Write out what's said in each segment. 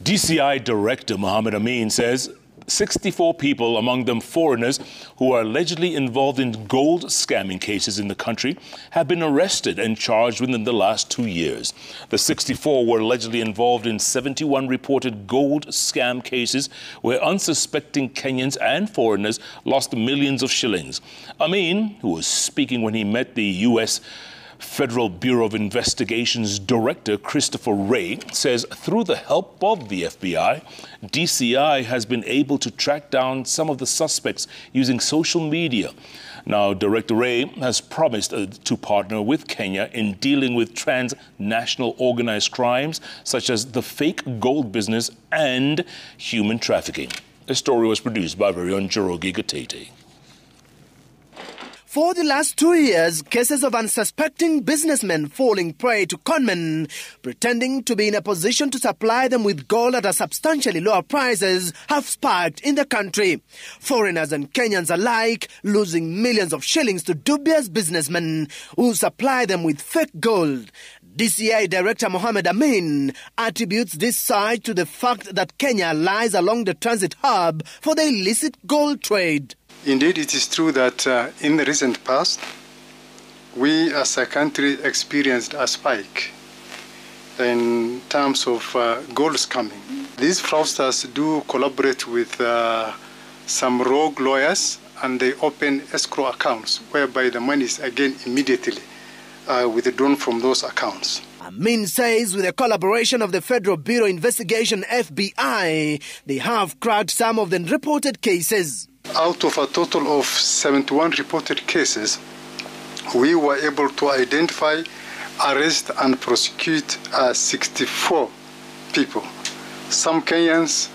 DCI Director Mohammed Amin says 64 people, among them foreigners, who are allegedly involved in gold scamming cases in the country, have been arrested and charged within the last 2 years. The 64 were allegedly involved in 71 reported gold scam cases where unsuspecting Kenyans and foreigners lost millions of shillings. Amin, who was speaking when he met the U.S. Federal Bureau of Investigation's Director Christopher Wray, says through the help of the FBI, DCI has been able to track down some of the suspects using social media. Now, Director Wray has promised to partner with Kenya in dealing with transnational organized crimes such as the fake gold business and human trafficking. The story was produced by very own Njoroge Gatete. For the last 2 years, cases of unsuspecting businessmen falling prey to conmen, pretending to be in a position to supply them with gold at a substantially lower prices, have spiked in the country. Foreigners and Kenyans alike losing millions of shillings to dubious businessmen who supply them with fake gold. DCI Director Mohammed Amin attributes this surge to the fact that Kenya lies along the transit hub for the illicit gold trade. Indeed, it is true that in the recent past, we as a country experienced a spike in terms of gold scamming. These fraudsters do collaborate with some rogue lawyers, and they open escrow accounts whereby the money is again immediately withdrawn from those accounts. Amin says with the collaboration of the Federal Bureau of Investigation FBI, they have cracked some of the reported cases. Out of a total of 71 reported cases, we were able to identify, arrest and prosecute 64 people. Some Kenyans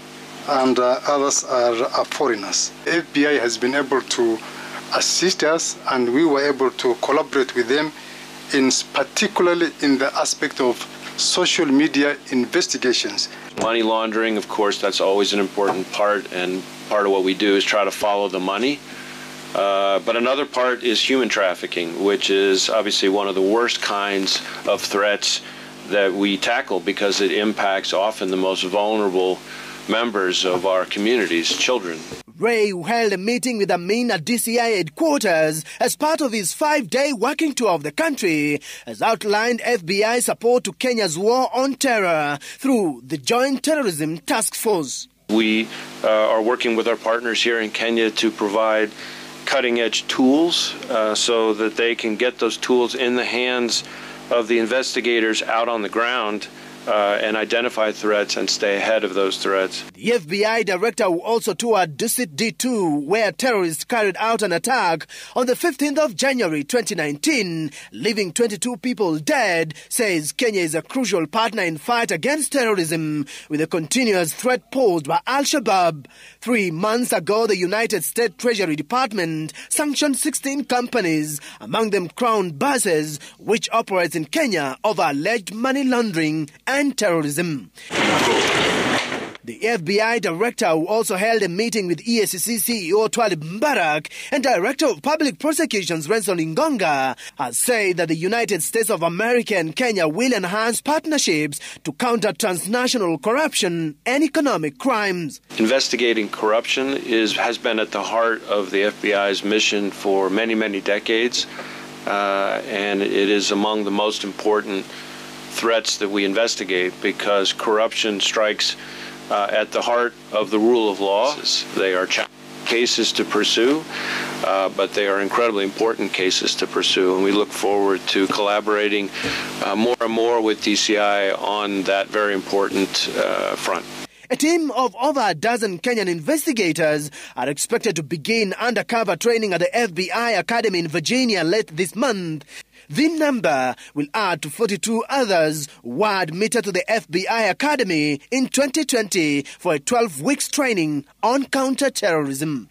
and others are foreigners. FBI has been able to assist us, and we were able to collaborate with them, particularly in the aspect of social media investigations. Money laundering, of course, that's always an important part, and part of what we do is try to follow the money. But another part is human trafficking, which is obviously one of the worst kinds of threats that we tackle because it impacts often the most vulnerable members of our communities, children. Ray, who held a meeting with Amin at DCI headquarters as part of his 5-day working tour of the country, has outlined FBI support to Kenya's war on terror through the Joint Terrorism Task Force. We are working with our partners here in Kenya to provide cutting-edge tools so that they can get those tools in the hands of the investigators out on the ground and identify threats and stay ahead of those threats. The FBI director who also toured Dusit D2, where terrorists carried out an attack on the 15th of January 2019, leaving 22 people dead, says Kenya is a crucial partner in fight against terrorism with a continuous threat posed by Al-Shabaab. 3 months ago, the United States Treasury Department sanctioned 16 companies, among them Crown Buses, which operates in Kenya over alleged money laundering and terrorism. The FBI director, who also held a meeting with EACC CEO Twalib Mbarak and Director of Public Prosecutions Renson Ingonga, has said that the United States of America and Kenya will enhance partnerships to counter transnational corruption and economic crimes. Investigating corruption has been at the heart of the FBI's mission for many, many decades, and it is among the most important threats that we investigate because corruption strikes at the heart of the rule of law. They are cases to pursue, but they are incredibly important cases to pursue, and we look forward to collaborating more and more with DCI on that very important front. A team of over a dozen Kenyan investigators are expected to begin undercover training at the FBI Academy in Virginia late this month. The number will add to 42 others who were admitted to the FBI Academy in 2020 for a 12-week training on counter-terrorism.